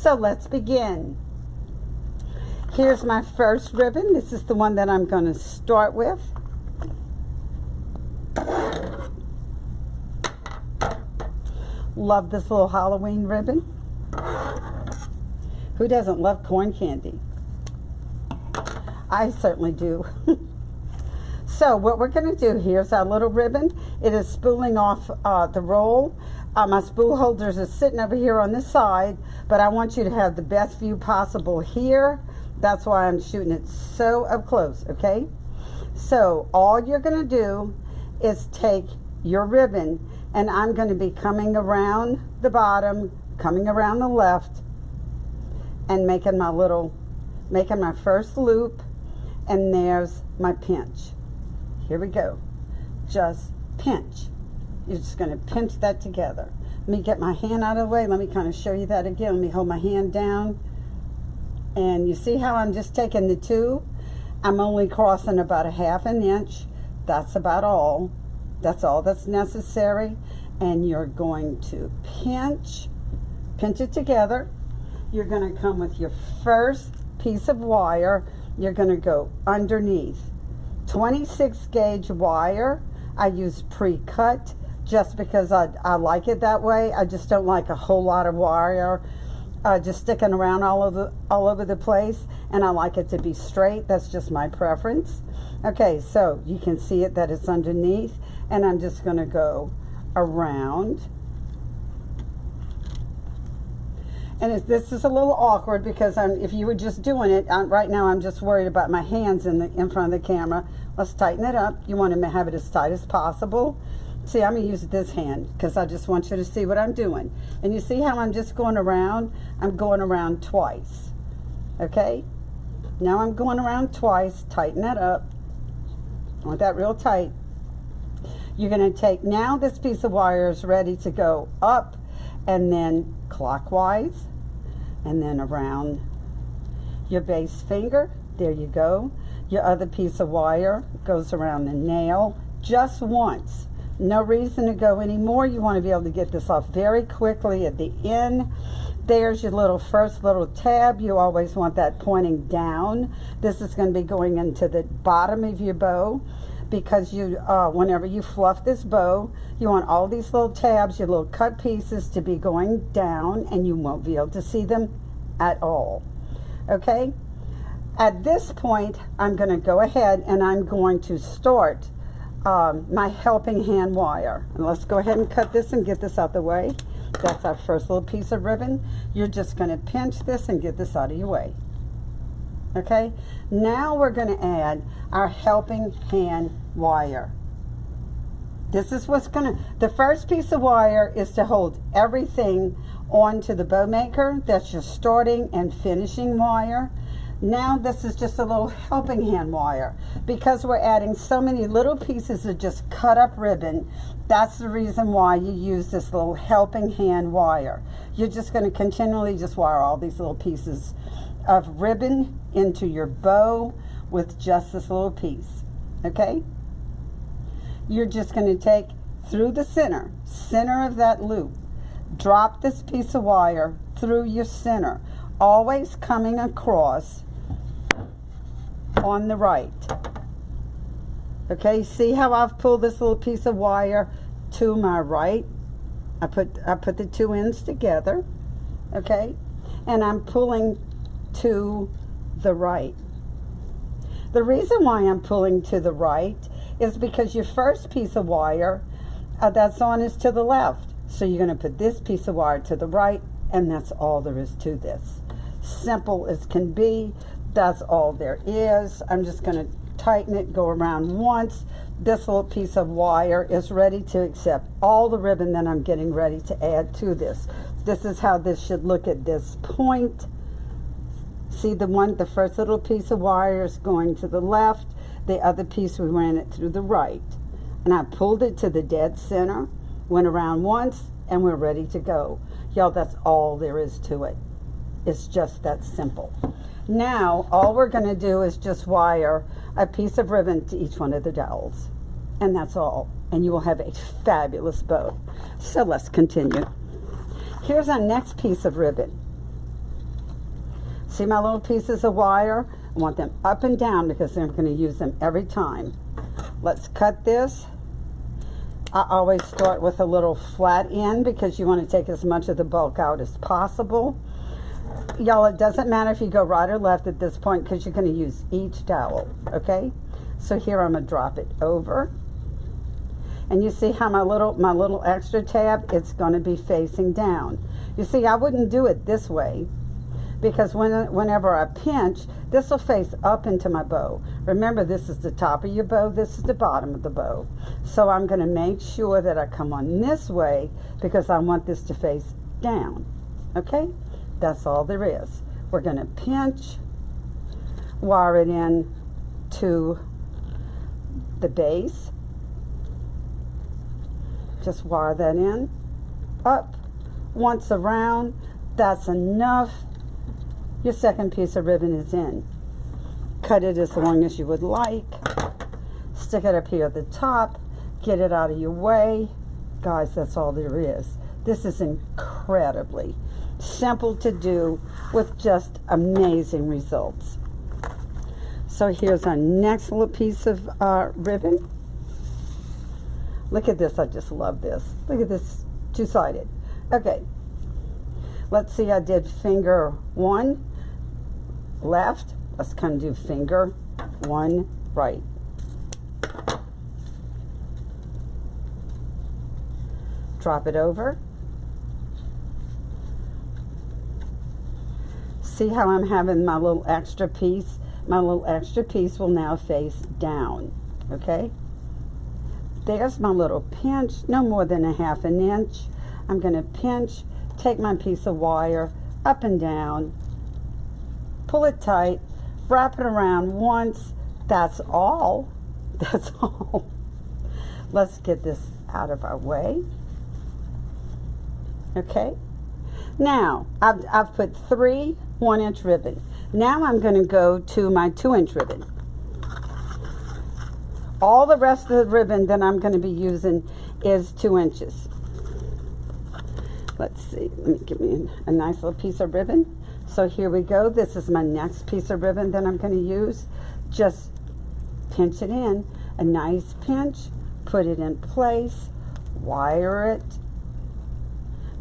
So let's begin. Here's my first ribbon. This is the one that I'm going to start with. Love this little Halloween ribbon. Who doesn't love corn candy? I certainly do. So what we're going to do, here's our little ribbon. It is spooling off the roll. My spool holders are sitting over here on this side, but I want you to have the best view possible here. That's why I'm shooting it so up close, okay? So all you're going to do is take your ribbon, and I'm going to be coming around the bottom, coming around the left, and making my first loop, and there's my pinch. Here we go. Just pinch. You're just going to pinch that together. Let me get my hand out of the way. Let me kind of show you that again. Let me hold my hand down. And you see how I'm just taking the two? I'm only crossing about a ½ inch. That's about all. That's all that's necessary. And you're going to pinch it together. You're going to come with your first piece of wire. You're going to go underneath. 26 gauge wire. I use pre-cut just because I like it that way. I just don't like a whole lot of wire just sticking around all over the place, and I like it to be straight. That's just my preference. Okay, so you can see it that it's underneath, and I'm just going to go around. And this is a little awkward because if you were just doing it, right now I'm just worried about my hands in front of the camera. Let's tighten it up. You want to have it as tight as possible. See, I'm going to use this hand because I just want you to see what I'm doing. And you see how I'm just going around? I'm going around twice. Okay? Now I'm going around twice. Tighten that up. I want that real tight. You're going to take, now this piece of wire is ready to go up and then clockwise and then around your base finger. There you go. Your other piece of wire goes around the nail just once. No reason to go anymore. You want to be able to get this off very quickly at the end. There's your first little tab. You always want that pointing down. This is going to be going into the bottom of your bow because whenever you fluff this bow, you want all these little tabs, your little cut pieces, to be going down, and you won't be able to see them at all. Okay? At this point, I'm going to go ahead and I'm going to start my helping hand wire. And let's go ahead and cut this and get this out the way. That's our first little piece of ribbon. You're just going to pinch this and get this out of your way. Okay? Now we're going to add our helping hand wire. This is what's going to, the first piece of wire is to hold everything onto the bow maker. That's your starting and finishing wire. Now this is just a little helping hand wire. Because we're adding so many little pieces of just cut up ribbon, that's the reason why you use this little helping hand wire. You're just going to continually just wire all these little pieces of ribbon into your bow with just this little piece. Okay? You're just going to take through the center of that loop, drop this piece of wire through your center, always coming across on the right. Okay, see how I've pulled this little piece of wire to my right? I put the two ends together, okay, and I'm pulling to the right. The reason why I'm pulling to the right is because your first piece of wire that's on is to the left. So you're going to put this piece of wire to the right, and that's all there is to this. Simple as can be. That's all there is. I'm just going to tighten it, go around once. This little piece of wire is ready to accept all the ribbon that I'm getting ready to add to this. This is how this should look at this point. See the first little piece of wire is going to the left. The other piece, we ran it through the right. And I pulled it to the dead center, went around once, and we're ready to go. Y'all, that's all there is to it. It's just that simple. Now, all we're going to do is just wire a piece of ribbon to each one of the dowels. And that's all. And you will have a fabulous bow. So let's continue. Here's our next piece of ribbon. See my little pieces of wire? I want them up and down because I'm going to use them every time. Let's cut this. I always start with a little flat end because you want to take as much of the bulk out as possible. Y'all, it doesn't matter if you go right or left at this point because you're going to use each dowel, okay? So here I'm going to drop it over. And you see how my little extra tab, it's going to be facing down. You see, I wouldn't do it this way because whenever I pinch, this will face up into my bow. Remember, this is the top of your bow, this is the bottom of the bow. So I'm going to make sure that I come on this way because I want this to face down, okay? That's all there is. We're going to pinch, wire it in to the base. Just wire that in, up, once around, that's enough. Your second piece of ribbon is in. Cut it as long as you would like. Stick it up here at the top, get it out of your way. Guys, that's all there is. This is incredibly simple to do with just amazing results. So here's our next little piece of ribbon. Look at this, I just love this. Look at this, two-sided. Okay, let's see, I did finger one, left. Let's come do finger one, right. Drop it over. See how I'm having my little extra piece? My little extra piece will now face down, okay? There's my little pinch, no more than a ½ an inch. I'm going to pinch, take my piece of wire up and down, pull it tight, wrap it around once. That's all. That's all. Let's get this out of our way. Okay. Now, I've put 3 1-inch ribbon. Now I'm going to go to my 2-inch ribbon. All the rest of the ribbon that I'm going to be using is 2 inches. Let's see, let me give me a nice little piece of ribbon. So here we go. This is my next piece of ribbon that I'm going to use. Just pinch it in, a nice pinch, put it in place, wire it,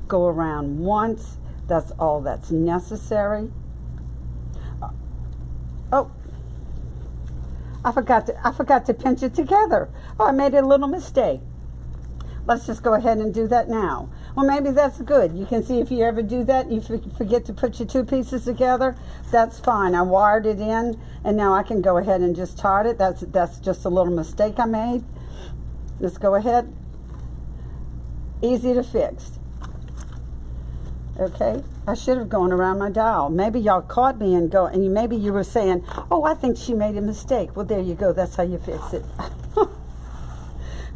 go around once. That's all that's necessary. Oh, I forgot to pinch it together. Oh, I made a little mistake. Let's just go ahead and do that now. Well, maybe that's good. You can see if you ever do that, you forget to put your 2 pieces together, that's fine. I wired it in, and now I can go ahead and just tar it. That's just a little mistake I made. Let's go ahead. Easy to fix. Okay, I should have gone around my dial. Maybe y'all caught me and maybe you were saying, oh, I think she made a mistake. Well, there you go. That's how you fix it.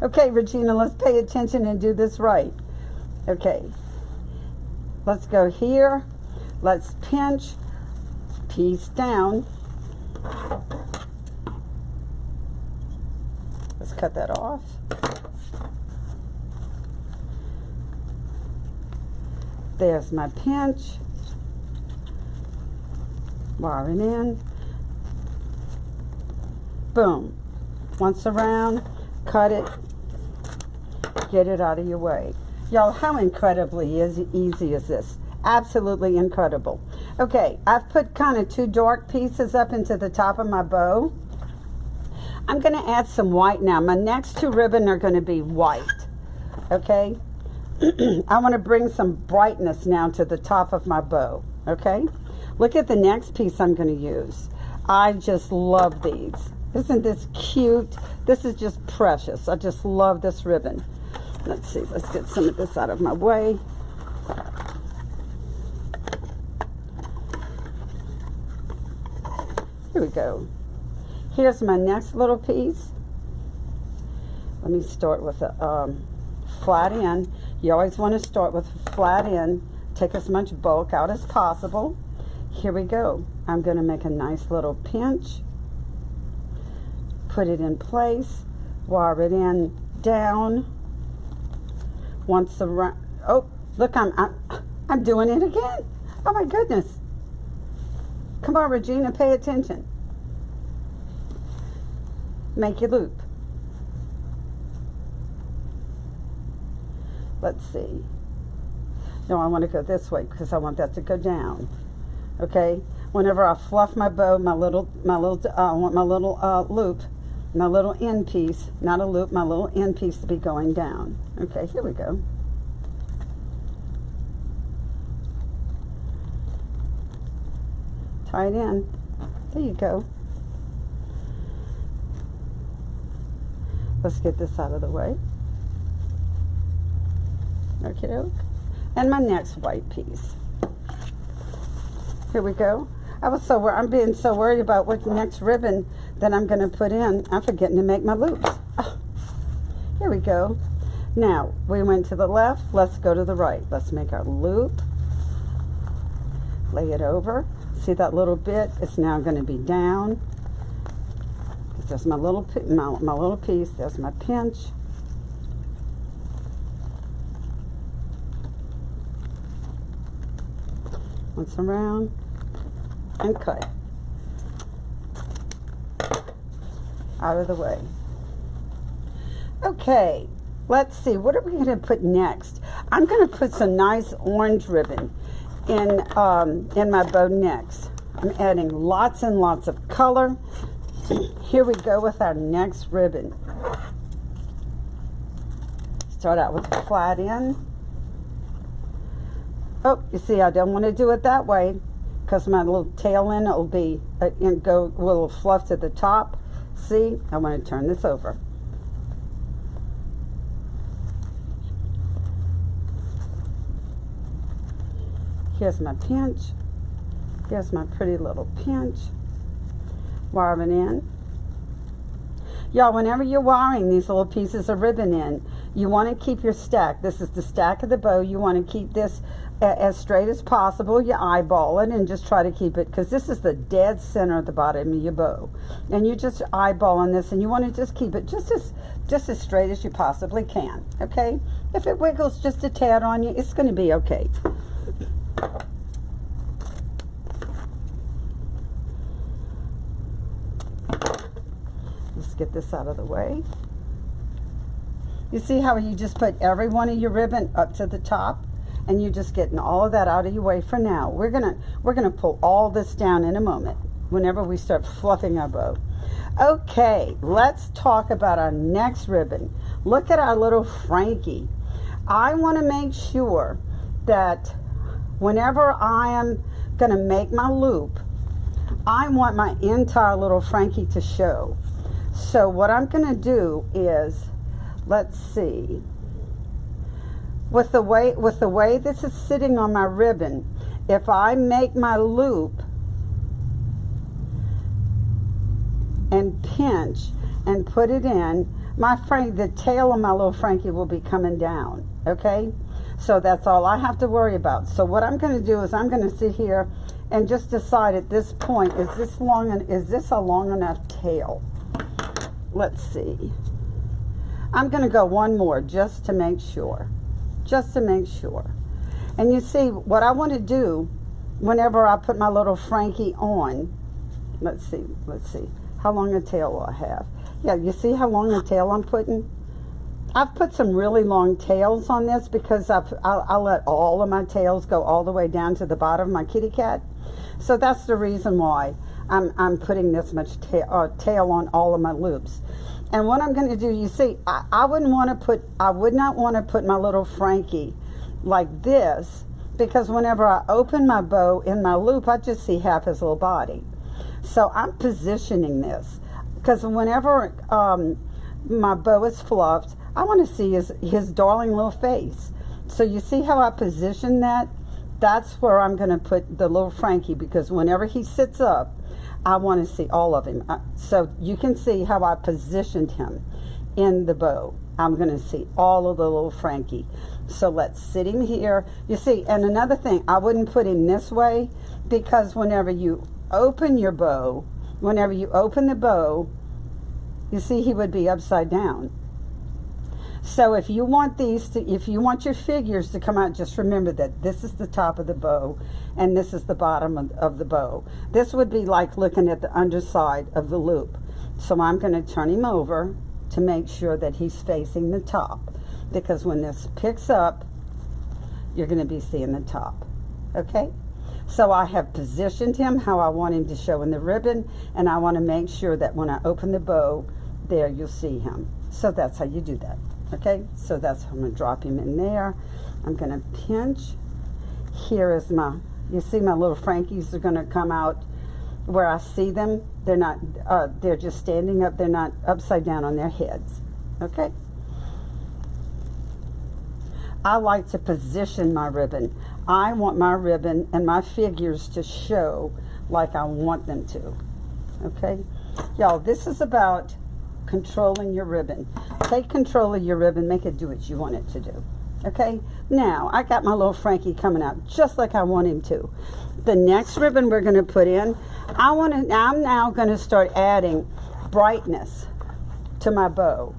Okay, Regina, let's pay attention and do this right. Okay, let's go here. Let's pinch, piece down. Let's cut that off. There's my pinch. Wire it in. Boom. Once around, cut it. Get it out of your way. Y'all, how incredibly easy is this? Absolutely incredible. Okay, I've put kind of 2 dark pieces up into the top of my bow. I'm going to add some white now. My next 2 ribbon are going to be white. Okay? I want to bring some brightness now to the top of my bow, okay? Look at the next piece I'm going to use. I just love these. Isn't this cute? This is just precious. I just love this ribbon. Let's see, let's get some of this out of my way. Here we go. Here's my next little piece. Let me start with a flat end. You always want to start with a flat end. Take as much bulk out as possible. Here we go. I'm going to make a nice little pinch. Put it in place. Wire it in down. Once around. Oh, look, I'm doing it again. Oh my goodness. Come on, Regina, pay attention. Make your loop. Let's see. No, I want to go this way because I want that to go down. Okay. Whenever I fluff my bow, my little loop, my little end piece, not a loop, my little end piece to be going down. Okay, here we go. Tie it in. There you go. Let's get this out of the way. Okie doke. And my next white piece. Here we go. I'm being so worried about what next ribbon that I'm going to put in. I'm forgetting to make my loops. Oh, here we go. Now, we went to the left. Let's go to the right. Let's make our loop. Lay it over. See that little bit? It's now going to be down. There's my little piece. There's my pinch. Once around and cut. Out of the way. Okay, let's see. What are we going to put next? I'm going to put some nice orange ribbon in my bow next. I'm adding lots and lots of color. Here we go with our next ribbon. Start out with a flat end. Oh, you see, I don't want to do it that way because my little tail end will be go a little fluff to the top. See, I want to turn this over. Here's my pinch. Here's my pretty little pinch. Wire it in. Y'all, whenever you're wiring these little pieces of ribbon in, you want to keep your stack. This is the stack of the bow. You want to keep this as straight as possible. You eyeball it and just try to keep it, because this is the dead center of the bottom of your bow. And you just eyeballing this, and you want to just keep it just as straight as you possibly can. Okay? If it wiggles just a tad on you, it's going to be okay. Let's get this out of the way. You see how you just put every one of your ribbon up to the top, and you're just getting all of that out of your way for now. We're gonna pull all this down in a moment whenever we start fluffing our bow. Okay, let's talk about our next ribbon. Look at our little Frankie. I want to make sure that whenever I am gonna make my loop, I want my entire little Frankie to show. So what I'm going to do is, let's see, with the way this is sitting on my ribbon, if I make my loop and pinch and put it in, the tail of my little Frankie will be coming down. Okay, so that's all I have to worry about. So what I'm going to do is I'm going to sit here and just decide at this point, is this a long enough tail? Let's see. I'm going to go one more just to make sure. Just to make sure. And you see, what I want to do whenever I put my little Frankie on, let's see. How long a tail will I have? Yeah, you see how long a tail I'm putting? I've put some really long tails on this because I'll let all of my tails go all the way down to the bottom of my kitty cat. So that's the reason why I'm putting this much tail on all of my loops. And what I'm going to do, you see, I would not want to put my little Frankie like this, because whenever I open my bow in my loop, I just see half his little body. So I'm positioning this, because whenever my bow is fluffed, I want to see his darling little face. So you see how I position that? That's where I'm going to put the little Frankie, because whenever he sits up, I want to see all of him. So you can see how I positioned him in the bow. I'm going to see all of the little Frankie. So let's sit him here. You see, and another thing, I wouldn't put him this way, because whenever you open your bow, whenever you open the bow, you see he would be upside down. So if you want these to, if you want your figures to come out, just remember that this is the top of the bow and this is the bottom of the bow. This would be like looking at the underside of the loop. So I'm going to turn him over to make sure that he's facing the top, because when this picks up, you're going to be seeing the top. Okay? So I have positioned him how I want him to show in the ribbon, and I want to make sure that when I open the bow, there you'll see him. So that's how you do that. Okay? So that's how I'm going to drop him in there. I'm going to pinch. Here is my, you see my little Frankies are going to come out where I see them. They're not, they're just standing up. They're not upside down on their heads. Okay? I like to position my ribbon. I want my ribbon and my figures to show like I want them to. Okay? Y'all, this is about controlling your ribbon. Take control of your ribbon. Make it do what you want it to do. Okay? Now, I got my little Frankie coming out just like I want him to. The next ribbon we're going to put in, I'm now going to start adding brightness to my bow.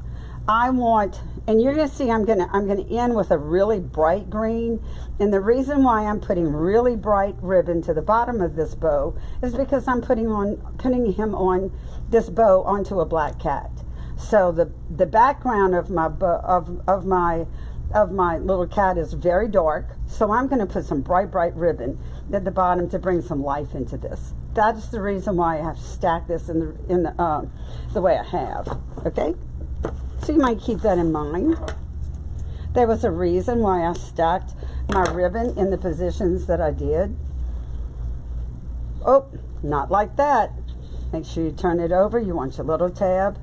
I want, and you're going to see I'm going to end with a really bright green. And the reason why I'm putting really bright ribbon to the bottom of this bow is because I'm putting him on this bow onto a black cat. So the background of my of my little cat is very dark. So I'm going to put some bright ribbon at the bottom to bring some life into this. That's the reason why I have stacked this in the way I have. Okay. So you might keep that in mind. There was a reason why I stacked my ribbon in the positions that I did. Oh, not like that. Make sure you turn it over. You want your little tab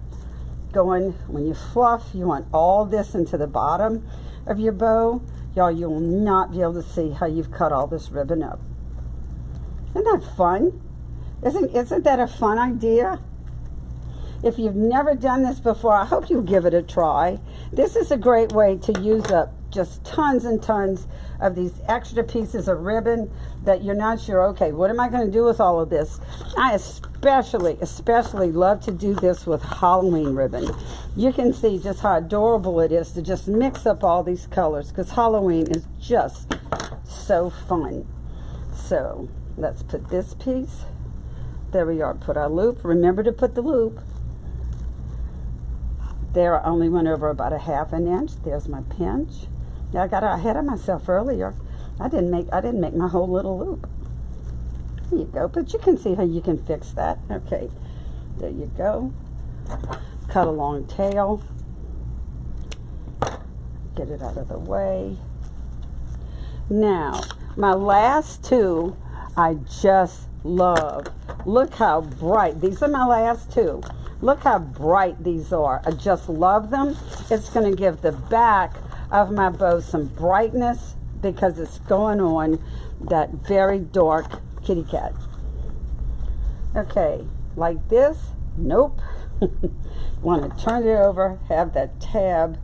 going. When you fluff, you want all this into the bottom of your bow. Y'all, you'll not be able to see how you've cut all this ribbon up. Isn't that fun? Isn't that a fun idea? If you've never done this before, I hope you'll give it a try. This is a great way to use up just tons and tons of these extra pieces of ribbon that you're not sure, okay, what am I going to do with all of this? I especially love to do this with Halloween ribbon. You can see just how adorable it is to just mix up all these colors, because Halloween is just so fun. So let's put this piece. There we are. Put our loop. Remember to put the loop. There, I only went over about a ½ inch. There's my pinch. Yeah, I got ahead of myself earlier. I didn't make my whole little loop. There you go. But you can see how you can fix that. Okay, there you go. Cut a long tail. Get it out of the way. Now, my last two, I just love. Look how bright. These are my last two. Look how bright these are. I just love them. It's going to give the back of my bow some brightness because it's going on that very dark kitty cat. Okay, like this? Nope. Want to turn it over, have that tab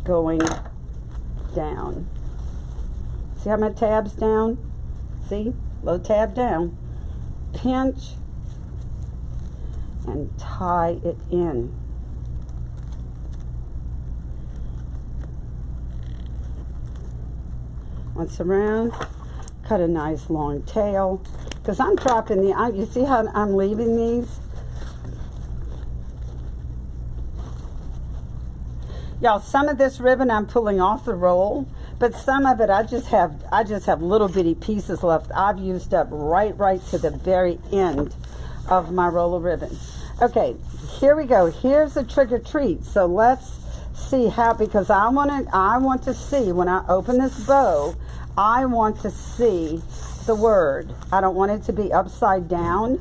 going down. See how my tab's down? See? Low tab down. Pinch and tie it in. Once around, cut a nice long tail, because I'm dropping you see how I'm leaving these? Y'all, some of this ribbon I'm pulling off the roll, but some of it I just have little bitty pieces left. I've used up right to the very end of my roll of ribbon. Okay, here we go. Here's the trick or treat. So let's see how, because I want to see when I open this bow, I want to see the word. I don't want it to be upside down.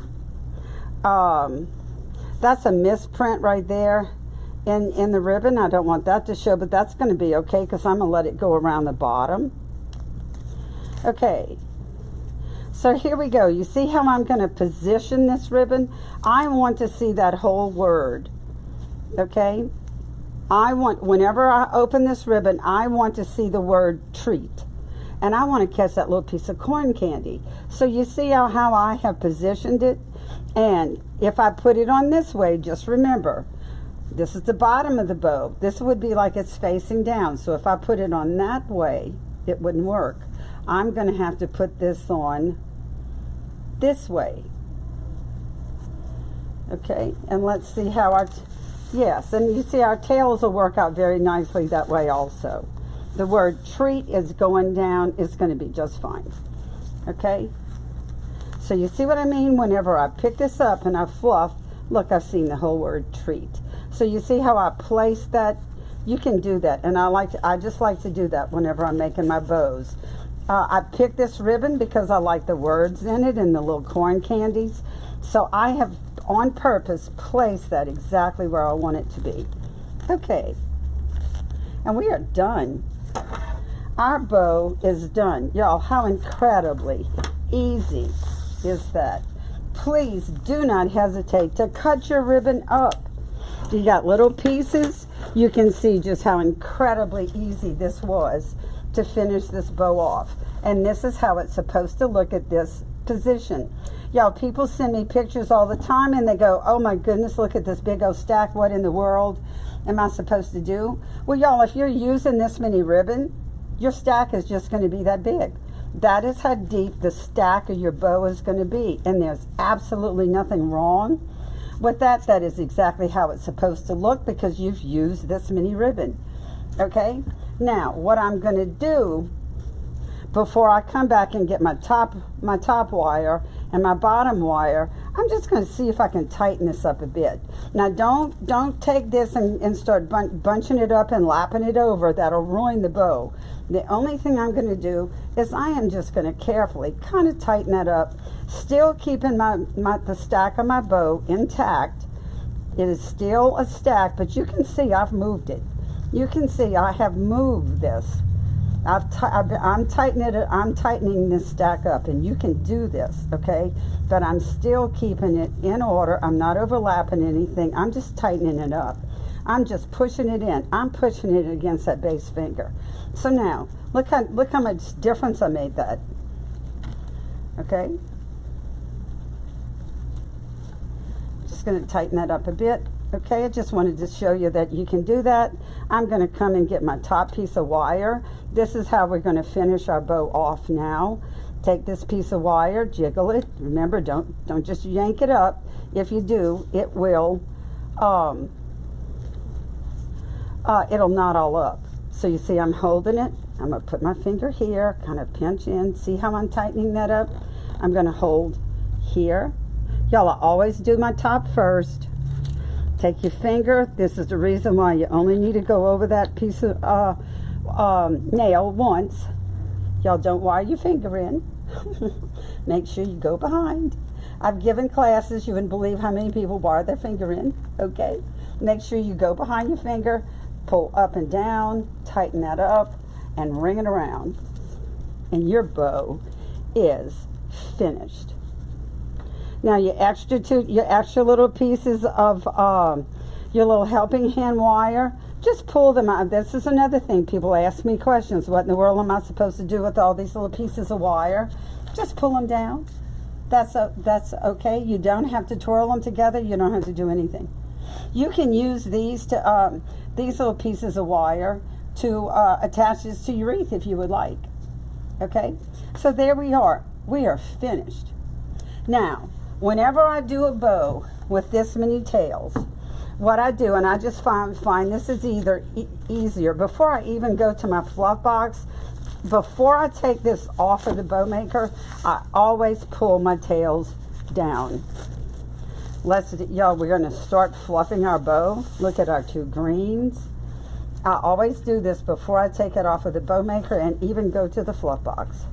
That's a misprint right there in the ribbon. I don't want that to show, but that's going to be okay because I'm going to let it go around the bottom. Okay. So here we go. You see how I'm going to position this ribbon? I want to see that whole word. Okay? Whenever I open this ribbon, I want to see the word treat. And I want to catch that little piece of corn candy. So you see how I have positioned it? And if I put it on this way, just remember, This is the bottom of the bow. This would be like it's facing down. So if I put it on that way, it wouldn't work. I'm going to have to put this on this way. Okay, and let's see how our, yes, and you see our tails will work out very nicely that way also. The word treat is going down, it's going to be just fine. Okay, so you see what I mean? Whenever I pick this up and I fluff, look, I've seen the whole word treat. So you see how I place that? You can do that, and I just like to do that whenever I'm making my bows. I picked this ribbon because I like the words in it and the little corn candies. So I have, on purpose, placed that exactly where I want it to be. Okay, and we are done. Our bow is done. Y'all, how incredibly easy is that? Please do not hesitate to cut your ribbon up. You got little pieces. You can see just how incredibly easy this was to finish this bow off. And this is how it's supposed to look at this position. Y'all, people send me pictures all the time and they go, oh my goodness, look at this big old stack. What in the world am I supposed to do? Well, y'all, if you're using this many ribbon, your stack is just going to be that big. That is how deep the stack of your bow is going to be. And there's absolutely nothing wrong with that. That is exactly how it's supposed to look because you've used this many ribbon. Okay, now what I'm going to do before I come back and get my top wire and my bottom wire, I'm just going to see if I can tighten this up a bit. Now don't take this and start bunching it up and lapping it over. That'll ruin the bow. The only thing I'm going to do is I am just going to carefully kind of tighten that up, still keeping the stack of my bow intact. It is still a stack, but you can see I've moved it. You can see I have moved this. I'm tightening this stack up, and you can do this, okay? But I'm still keeping it in order. I'm not overlapping anything. I'm just tightening it up. I'm just pushing it in. I'm pushing it against that base finger. So now, look how much difference I made that. Okay? Just going to tighten that up a bit. Okay, I just wanted to show you that you can do that. I'm going to come and get my top piece of wire. This is how we're going to finish our bow off now. Take this piece of wire, jiggle it. Remember, don't just yank it up. If you do, it will it'll knot all up. So you see I'm holding it. I'm going to put my finger here, kind of pinch in. See how I'm tightening that up? I'm going to hold here. Y'all, I always do my top first. Take your finger. This is the reason why you only need to go over that piece of nail once. Y'all, don't wire your finger in. Make sure you go behind. I've given classes. You wouldn't believe how many people wire their finger in. Okay? Make sure you go behind your finger, pull up and down, tighten that up, and ring it around. And your bow is finished. Now your extra little pieces of your little helping hand wire, just pull them out. This is another thing. People ask me questions. What in the world am I supposed to do with all these little pieces of wire? Just pull them down. That's okay. You don't have to twirl them together. You don't have to do anything. You can use these little pieces of wire to attach this to your wreath if you would like. Okay? So there we are. We are finished. Now, whenever I do a bow with this many tails, what I do, and I just find this is easier, before I even go to my fluff box, before I take this off of the bow maker, I always pull my tails down. Y'all, we're going to start fluffing our bow. Look at our two greens. I always do this before I take it off of the bow maker and even go to the fluff box.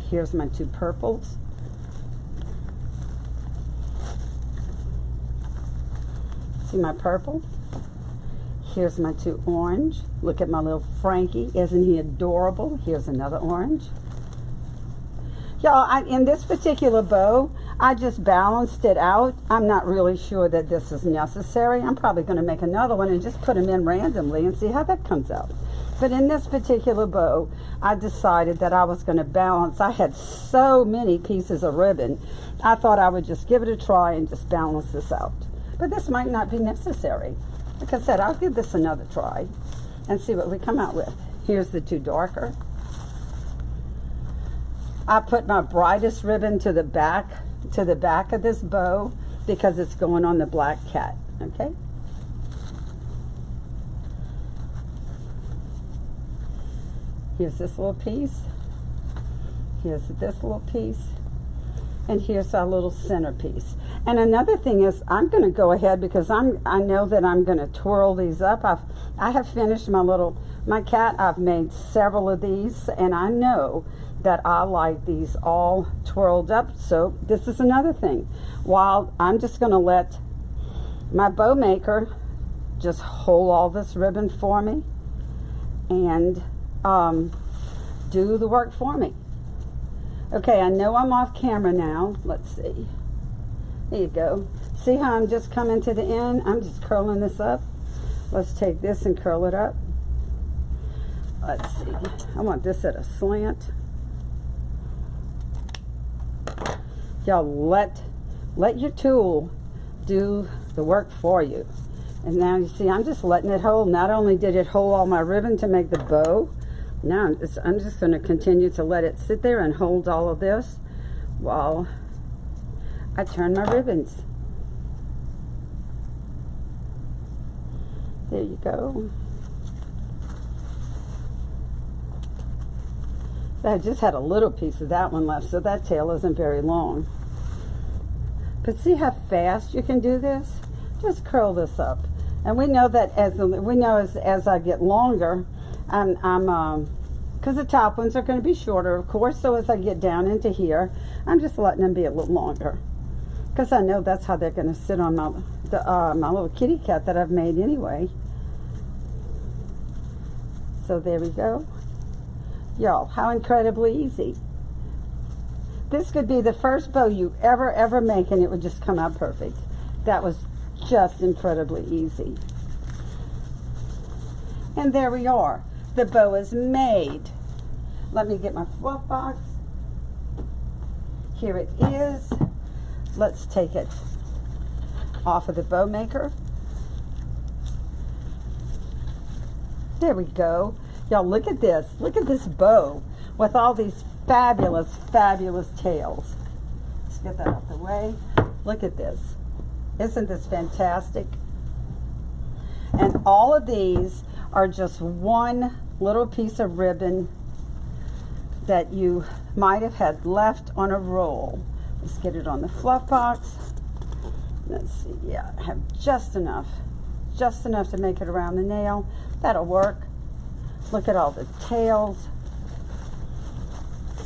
Here's my two purples. See my purple? Here's my two orange. Look at my little Frankie. Isn't he adorable? Here's another orange. Y'all, in this particular bow, I just balanced it out. I'm not really sure that this is necessary. I'm probably going to make another one and just put them in randomly and see how that comes out. But in this particular bow, I decided that I was going to balance. I had so many pieces of ribbon. I thought I would just give it a try and just balance this out. But this might not be necessary. Like I said, I'll give this another try and see what we come out with. Here's the two darker. I put my brightest ribbon to the back of this bow because it's going on the black cat, okay? Here's this little piece. Here's this little piece. And here's our little centerpiece. And another thing is, I'm going to go ahead because I know that I'm going to twirl these up. I have finished my cat. I've made several of these, and I know that I like these all twirled up. So this is another thing. While I'm just going to let my bow maker just hold all this ribbon for me and do the work for me. Okay, I know I'm off camera now. Let's see. There you go. See how I'm just coming to the end? I'm just curling this up. Let's take this and curl it up. Let's see. I want this at a slant. Y'all let your tool do the work for you. And now you see I'm just letting it hold. Not only did it hold all my ribbon to make the bow, now I'm just going to continue to let it sit there and hold all of this while I turn my ribbons. There you go. I just had a little piece of that one left, so that tail isn't very long. But see how fast you can do this? Just curl this up. And we know that as I get longer, because the top ones are going to be shorter, of course, so as I get down into here, I'm just letting them be a little longer. Because I know that's how they're going to sit on my little kitty cat that I've made anyway. So there we go. Y'all, how incredibly easy. This could be the first bow you ever make, and it would just come out perfect. That was just incredibly easy. And there we are. The bow is made. Let me get my fluff box. Here it is. Let's take it off of the bow maker. There we go. Y'all, look at this. Look at this bow with all these fabulous, fabulous tails. Let's get that out of the way. Look at this. Isn't this fantastic? And all of these are just one little piece of ribbon that you might have had left on a roll. Let's get it on the fluff box. Let's see, yeah, I have just enough to make it around the nail. That'll work. Look at all the tails.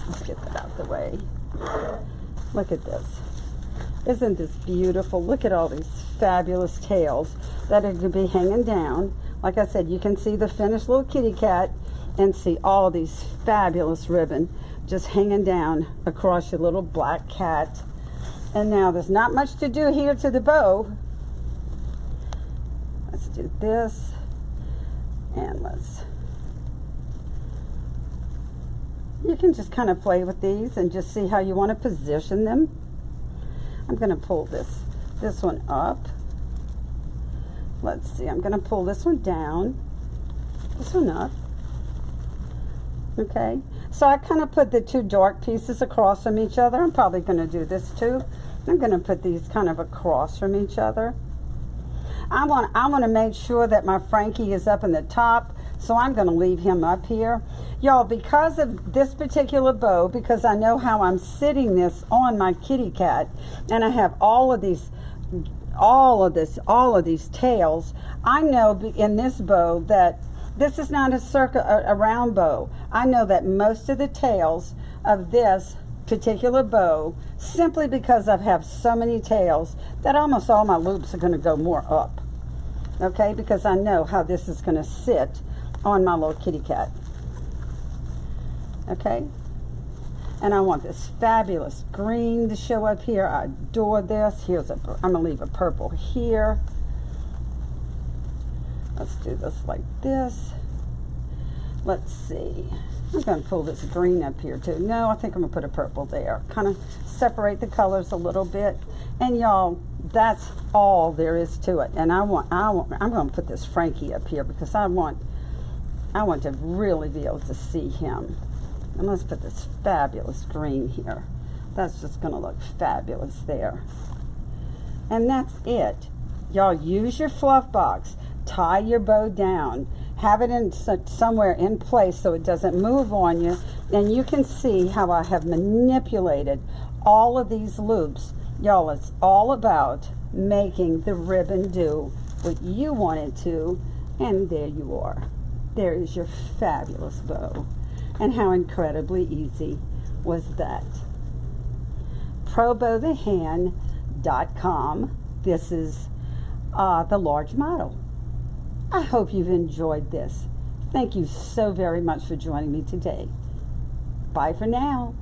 Let's get that out of the way. Look at this. Isn't this beautiful? Look at all these fabulous tails that are going to be hanging down. Like I said, you can see the finished little kitty cat and see all these fabulous ribbon just hanging down across your little black cat. And now there's not much to do here to the bow. Let's do this, and you can just kind of play with these and just see how you want to position them. I'm going to pull this one up. Let's see, I'm going to pull this one down, this one up. Okay, so I kind of put the two dark pieces across from each other. I'm probably going to do this too. I'm going to put these kind of across from each other. I want to make sure that my Frankie is up in the top, so I'm going to leave him up here. Y'all, because of this particular bow, because I know how I'm sitting this on my kitty cat, and I have all of these tails, I know in this bow that this is not a round bow. I know that most of the tails of this particular bow, simply because I have so many tails, that almost all my loops are going to go more up. Okay, because I know how this is going to sit on my little kitty cat. Okay, and I want this fabulous green to show up here. I adore this. I'm going to leave a purple here. Let's do this like this. Let's see. I'm going to pull this green up here too. No, I think I'm going to put a purple there. Kind of separate the colors a little bit. And y'all, that's all there is to it. And I'm going to put this Frankie up here because I want to really be able to see him. And let's put this fabulous green here. That's just going to look fabulous there. And that's it. Y'all, use your fluff box. Tie your bow down. Have it in somewhere in place so it doesn't move on you. And you can see how I have manipulated all of these loops. Y'all, it's all about making the ribbon do what you want it to. And there you are. There is your fabulous bow. And how incredibly easy was that? ProBowTheHand.com. This is the large model. I hope you've enjoyed this. Thank you so very much for joining me today. Bye for now.